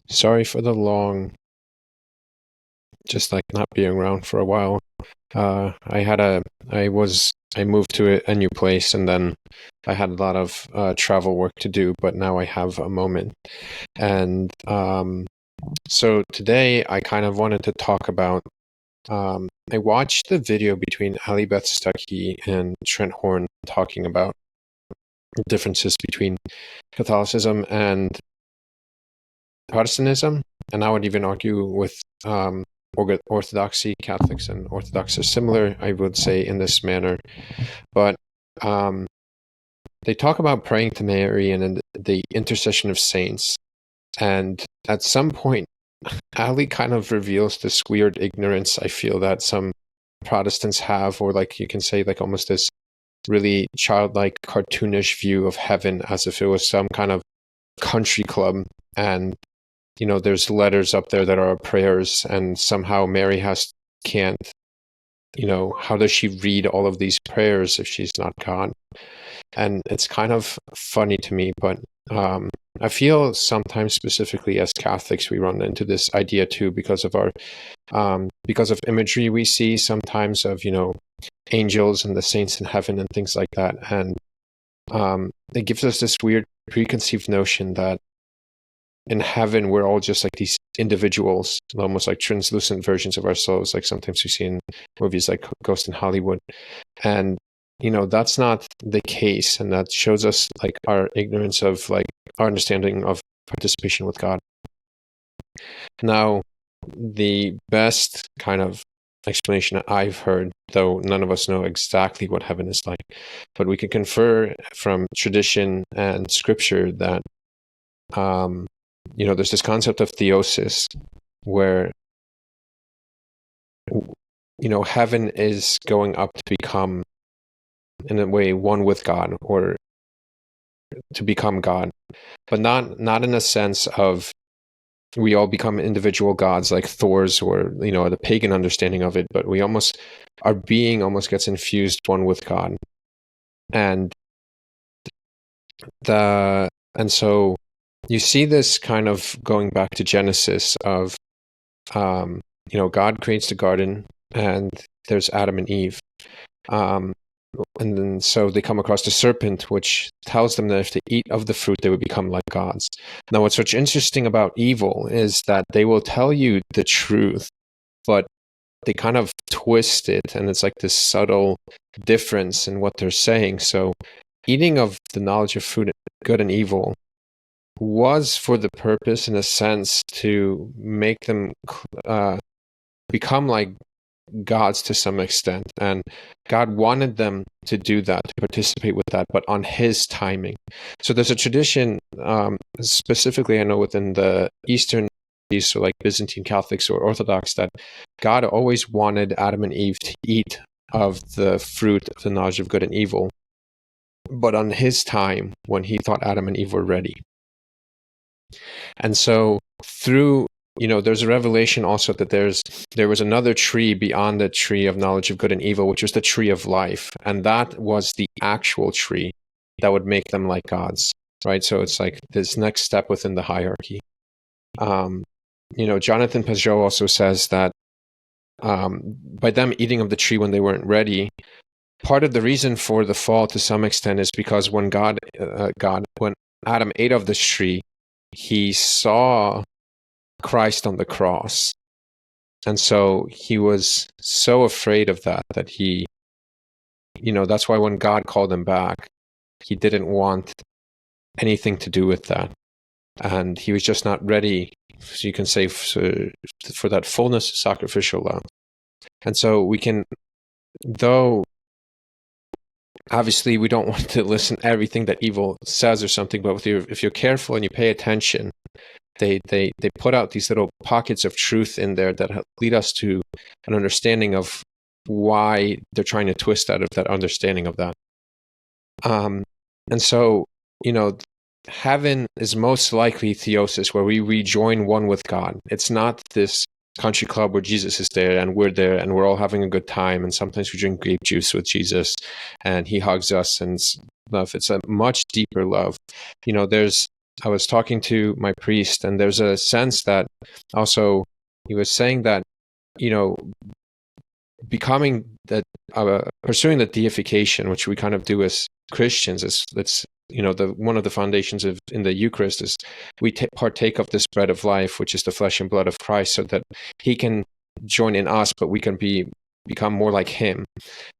Sorry for the long, just like not being around for a while. I moved to a new place, and then I had a lot of travel work to do, but now I have a moment. And so today I kind of wanted to talk about, I watched the video between Ali Beth Stuckey and Trent Horn talking about differences between Catholicism and Protestantism, and I would even argue with Orthodoxy. Catholics and Orthodox are similar, I would say, in this manner. But they talk about praying to Mary and the intercession of saints. And at some point, Ali kind of reveals this weird ignorance I feel that some Protestants have, or like you can say, like almost this really childlike, cartoonish view of heaven as if it was some kind of country club. And there's letters up there that are prayers, and somehow Mary can't, how does she read all of these prayers if she's not God? And it's kind of funny to me, but I feel sometimes, specifically as Catholics, we run into this idea too because of imagery we see sometimes of, angels and the saints in heaven and things like that. And it gives us this weird preconceived notion that in heaven, we're all just like these individuals, almost like translucent versions of ourselves, like sometimes we see in movies like Ghost in Hollywood. And, that's not the case. And that shows us like our ignorance of like our understanding of participation with God. Now, the best kind of explanation that I've heard, though none of us know exactly what heaven is like, but we can confer from tradition and scripture that there's this concept of theosis where, heaven is going up to become, in a way, one with God, or to become God, but not in a sense of we all become individual gods like Thor's, or, the pagan understanding of it, but our being almost gets infused one with God. And so you see this kind of going back to Genesis of, God creates the garden and there's Adam and Eve. And then so they come across the serpent, which tells them that if they eat of the fruit, they would become like gods. Now, what's such interesting about evil is that they will tell you the truth, but they kind of twist it, and it's like this subtle difference in what they're saying. So eating of the knowledge of fruit, good and evil, was for the purpose, in a sense, to make them become like gods to some extent. And God wanted them to do that, to participate with that, but on his timing. So there's a tradition, specifically I know within the Eastern, so like Byzantine Catholics or Orthodox, that God always wanted Adam and Eve to eat of the fruit of the knowledge of good and evil, but on his time, when he thought Adam and Eve were ready. And so through, there's a revelation also that there was another tree beyond the tree of knowledge of good and evil, which was the tree of life. And that was the actual tree that would make them like gods, right? So it's like this next step within the hierarchy. Jonathan Pajot also says that by them eating of the tree when they weren't ready, part of the reason for the fall to some extent is because when when Adam ate of this tree, he saw Christ on the cross. And so he was so afraid of that he, that's why when God called him back, he didn't want anything to do with that. And he was just not ready, so you can say, for that fullness of sacrificial love. And so we can, though obviously we don't want to listen to everything that evil says or something, but if you're careful and you pay attention, they put out these little pockets of truth in there that lead us to an understanding of why they're trying to twist out of that understanding of that. And so, heaven is most likely theosis, where we rejoin one with God. It's not this country club where Jesus is there and we're all having a good time, and sometimes we drink grape juice with Jesus and he hugs us and love. It's a much deeper love. There's I was talking to my priest, and there's a sense that also he was saying that, you know, becoming that, pursuing the deification, which we kind of do as Christians, is that's, you know, the one of the foundations of in the Eucharist is we partake of this bread of life, which is the flesh and blood of Christ, so that He can join in us, but we can become more like Him.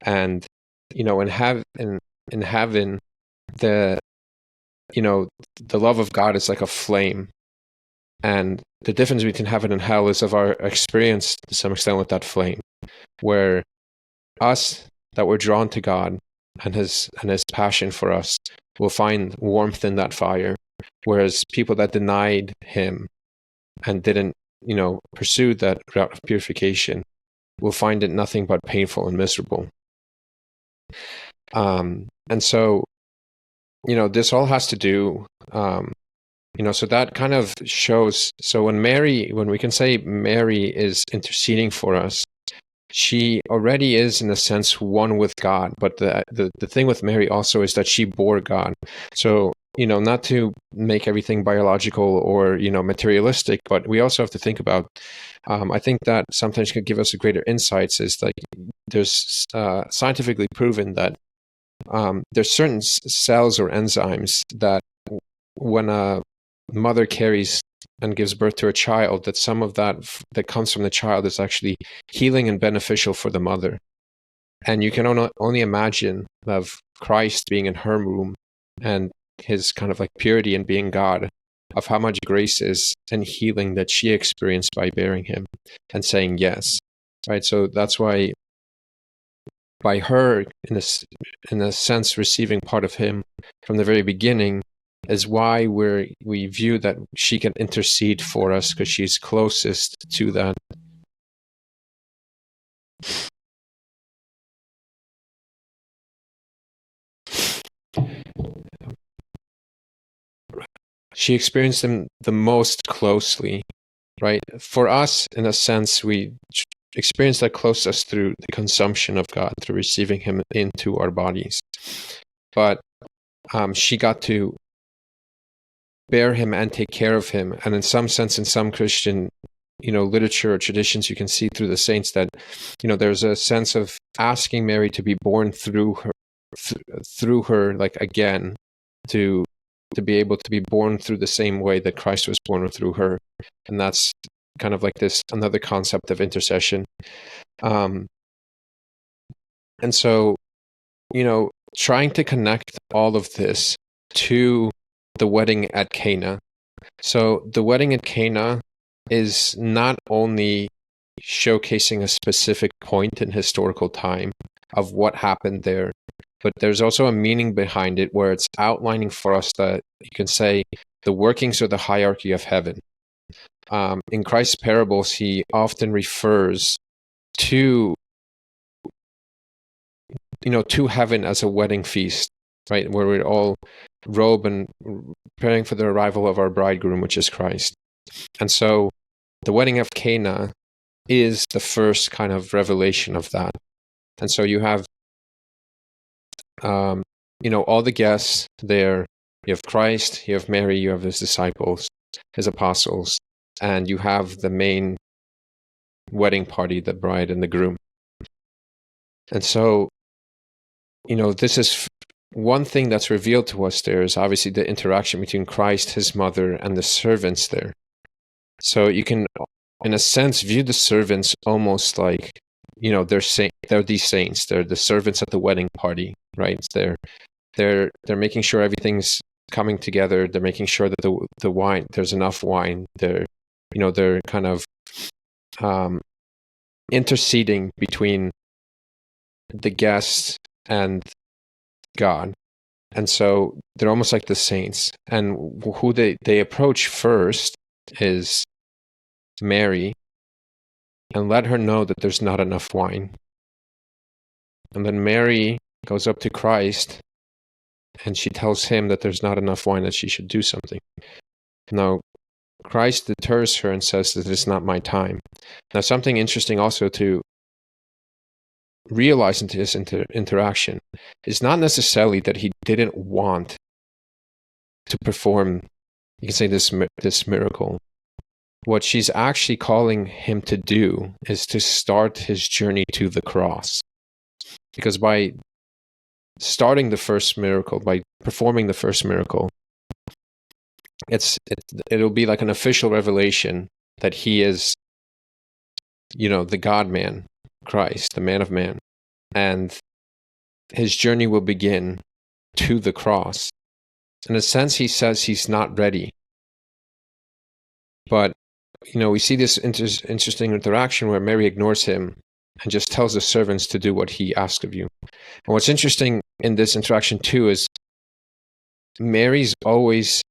And, you know, in heaven, the, you know, the love of God is like a flame, and the difference between heaven and hell is of our experience to some extent with that flame, where us that we're drawn to God and his passion for us will find warmth in that fire, whereas people that denied Him and didn't, you know, pursue that route of purification will find it nothing but painful and miserable. And so, you know, this all has to do, you know, so that kind of shows. So when we can say Mary is interceding for us, she already is in a sense one with God. But the thing with Mary also is that she bore God. So, you know, not to make everything biological or, you know, materialistic, but we also have to think about, I think that sometimes can give us a greater insights, is like there's scientifically proven that there's certain cells or enzymes that when a mother carries and gives birth to a child, that some of that comes from the child is actually healing and beneficial for the mother. And you can only imagine of Christ being in her womb and His kind of like purity and being God, of how much grace is and healing that she experienced by bearing Him and saying yes, right? So that's why by her, in a sense, receiving part of Him from the very beginning, is why we view that she can intercede for us, because she's closest to that. She experienced Him the most closely, right? For us, in a sense, we experience that closest through the consumption of God, through receiving Him into our bodies. But she got to bear Him and take care of Him. And in some sense, in some Christian, you know, literature or traditions, you can see through the saints that, you know, there's a sense of asking Mary to be born through her, like again, to be able to be born through the same way that Christ was born through her. And that's kind of like this another concept of intercession. And so, you know, trying to connect all of this to the wedding at Cana. So the wedding at Cana is not only showcasing a specific point in historical time of what happened there, but there's also a meaning behind it, where it's outlining for us that, you can say, the workings of the hierarchy of heaven. In Christ's parables, He often refers to, you know, to heaven as a wedding feast, right, where we all robe and preparing for the arrival of our bridegroom, which is Christ. And so the wedding of Cana is the first kind of revelation of that. And so you have, you know, all the guests there. You have Christ, you have Mary, you have His disciples, His apostles, and you have the main wedding party, the bride and the groom. And so, you know, this is one thing that's revealed to us there, is obviously the interaction between Christ, His mother, and the servants there. So you can, in a sense, view the servants almost like, you know, they're these saints. They're the servants at the wedding party, right? They're making sure everything's coming together. They're making sure that the wine, there's enough wine. They're kind of interceding between the guests and God. And so they're almost like the saints. And who they approach first is Mary, and let her know that there's not enough wine. And then Mary goes up to Christ, and she tells Him that there's not enough wine, that she should do something. Now, Christ deters her and says that it's not my time. Now, something interesting also to realize into this interaction is not necessarily that He didn't want to perform you can say this miracle. What she's actually calling him to do is to start his journey to the cross. Because by starting the first miracle, by performing the first miracle, it'll be like an official revelation that he is, the God-man, Christ, the man of man. And his journey will begin to the cross. In a sense, he says he's not ready. But, we see this interesting interaction where Mary ignores him and just tells the servants to do what he asks of you. And what's interesting in this interaction too is Mary's always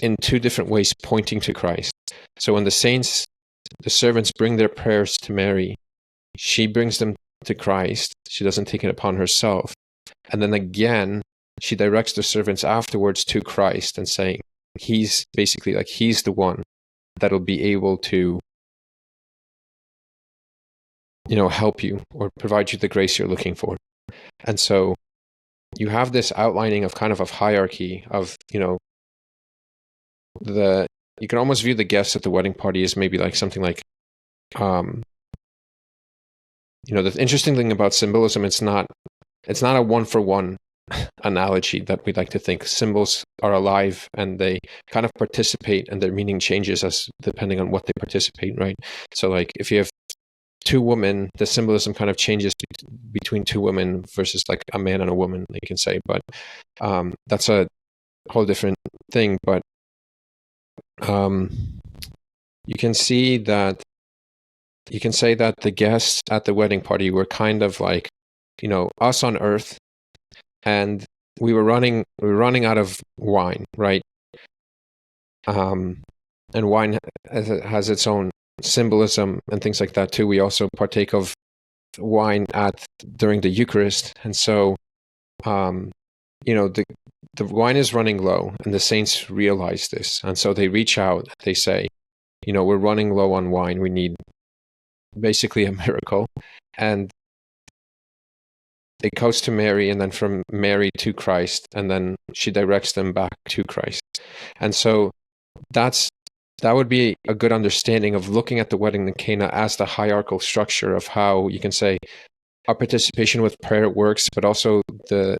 in two different ways pointing to Christ. So when the servants bring their prayers to Mary, she brings them to Christ. She doesn't take it upon herself. And then again, she directs the servants afterwards to Christ and saying, he's basically like, he's the one that'll be able to, help you or provide you the grace you're looking for. And so you have this outlining of kind of a hierarchy of, you can almost view the guests at the wedding party as maybe like something like, the interesting thing about symbolism, it's not a one-for-one analogy that we like to think. Symbols are alive and they kind of participate, and their meaning changes as depending on what they participate, right? So like if you have two women, the symbolism kind of changes between two women versus like a man and a woman, you can say. But that's a whole different thing. But you can say that the guests at the wedding party were kind of like, us on earth, and we were running out of wine, right? And wine has its own symbolism and things like that too. We also partake of wine during the Eucharist, and so the wine is running low, and the saints realize this, and so they reach out. They say, we're running low on wine. We need basically a miracle, and it goes to Mary, and then from Mary to Christ, and then she directs them back to Christ. And so that would be a good understanding of looking at the wedding in Cana as the hierarchical structure of how you can say our participation with prayer works, but also the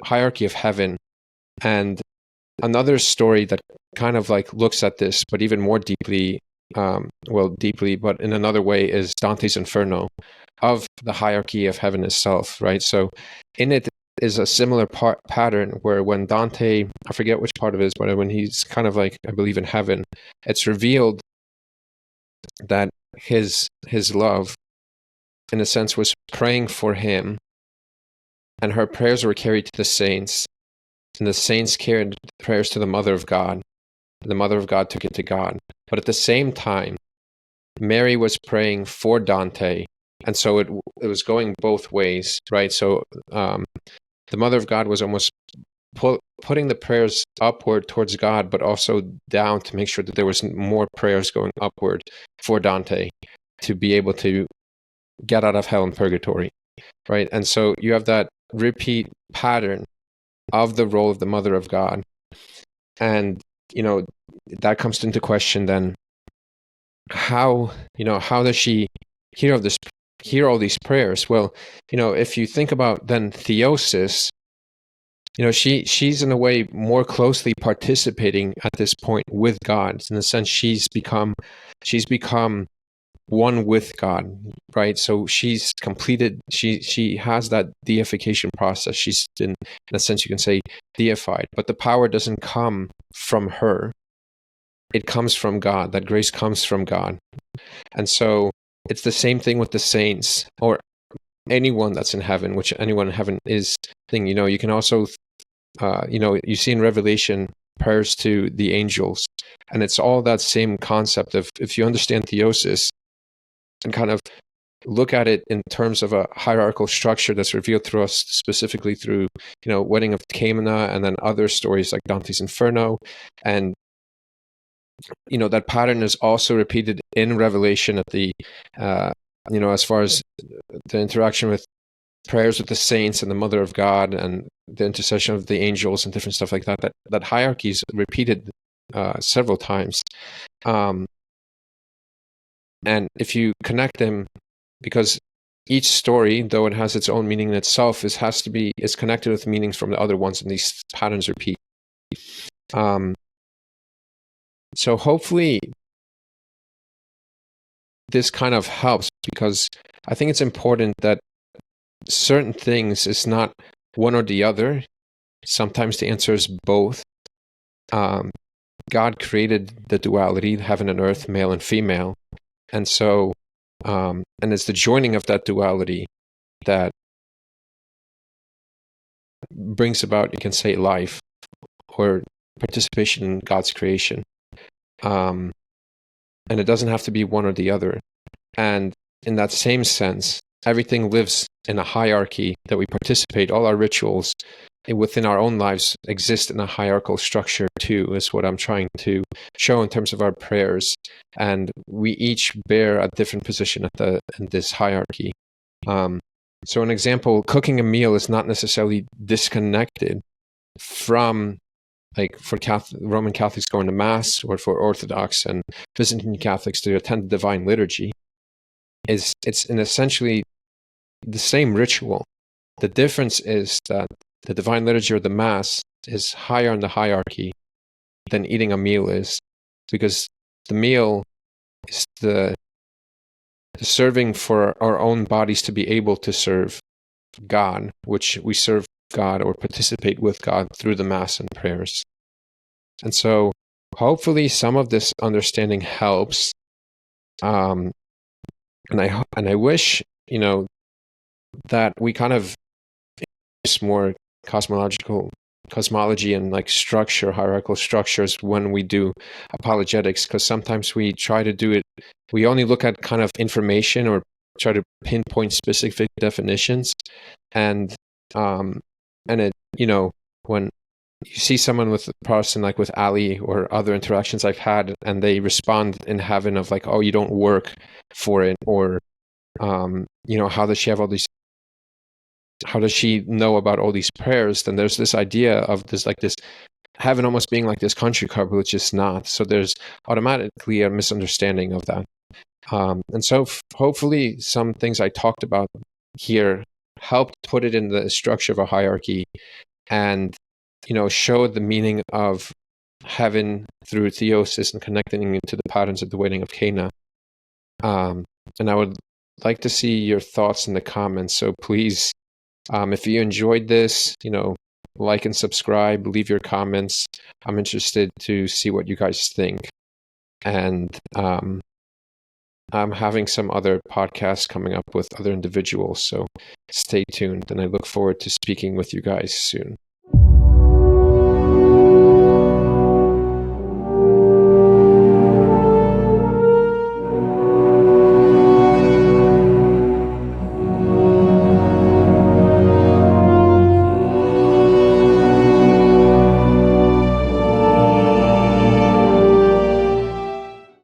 hierarchy of heaven. And another story that kind of like looks at this, but even more deeply, but in another way, is Dante's Inferno, of the hierarchy of heaven itself, right? So in it is a similar pattern where when Dante, I forget which part of it is, but when he's kind of like, I believe in heaven, it's revealed that his love, in a sense, was praying for him, and her prayers were carried to the saints, and the saints carried the prayers to the Mother of God. The Mother of God took it to God. But at the same time, Mary was praying for Dante, and so it was going both ways, right? So the Mother of God was almost putting the prayers upward towards God, but also down to make sure that there was more prayers going upward for Dante to be able to get out of hell and purgatory, right? And so you have that repeat pattern of the role of the Mother of God. And, that comes into question then, how does she hear all these prayers? Well, if you think about then Theosis, she's in a way more closely participating at this point with God. In a sense, she's become one with God, right? So she's completed, she has that deification process. She's in a sense, you can say, deified, but the power doesn't come from her. It comes from God. That grace comes from God. And so it's the same thing with the saints, or anyone that's in heaven, which anyone in heaven is thing. You can also, you see in Revelation prayers to the angels, and it's all that same concept of, if you understand Theosis and kind of look at it in terms of a hierarchical structure that's revealed through us, specifically through, Wedding of Cana, and then other stories like Dante's Inferno, and that pattern is also repeated in Revelation at the, as far as the interaction with prayers with the saints and the Mother of God and the intercession of the angels and different stuff like that. That hierarchy is repeated several times. And if you connect them, because each story, though it has its own meaning in itself, is connected with meanings from the other ones, and these patterns repeat. So hopefully this kind of helps, because I think it's important that certain things is not one or the other. Sometimes the answer is both. God created the duality, heaven and earth, male and female. And so, and it's the joining of that duality that brings about, you can say, life or participation in God's creation. And it doesn't have to be one or the other. And in that same sense, everything lives in a hierarchy that we participate. All our rituals within our own lives exist in a hierarchical structure too, is what I'm trying to show in terms of our prayers. And we each bear a different position in this hierarchy. So an example, cooking a meal is not necessarily disconnected from, like, for Roman Catholics going to Mass, or for Orthodox and Byzantine Catholics to attend the Divine Liturgy. It's essentially the same ritual. The difference is that the Divine Liturgy, or the Mass, is higher in the hierarchy than eating a meal is, because the meal is the serving for our own bodies to be able to serve God, which we serve God or participate with God through the Mass and prayers. And so hopefully some of this understanding helps. And I wish, that we kind of use more cosmology and like hierarchical structures when we do apologetics, because sometimes we try to do it, we only look at kind of information or try to pinpoint specific definitions, and it, when you see someone with a person like with Ali or other interactions I've had, and they respond in heaven of like, oh, you don't work for it, or how does she know about all these prayers? Then there's this idea of this heaven almost being like this country club, which is not. So there's automatically a misunderstanding of that. And so hopefully some things I talked about here helped put it in the structure of a hierarchy, and show the meaning of heaven through theosis and connecting it to the patterns of the wedding of Cana. And I would like to see your thoughts in the comments. So please, if you enjoyed this, like and subscribe, leave your comments. I'm interested to see what you guys think. And I'm having some other podcasts coming up with other individuals, so stay tuned. And I look forward to speaking with you guys soon.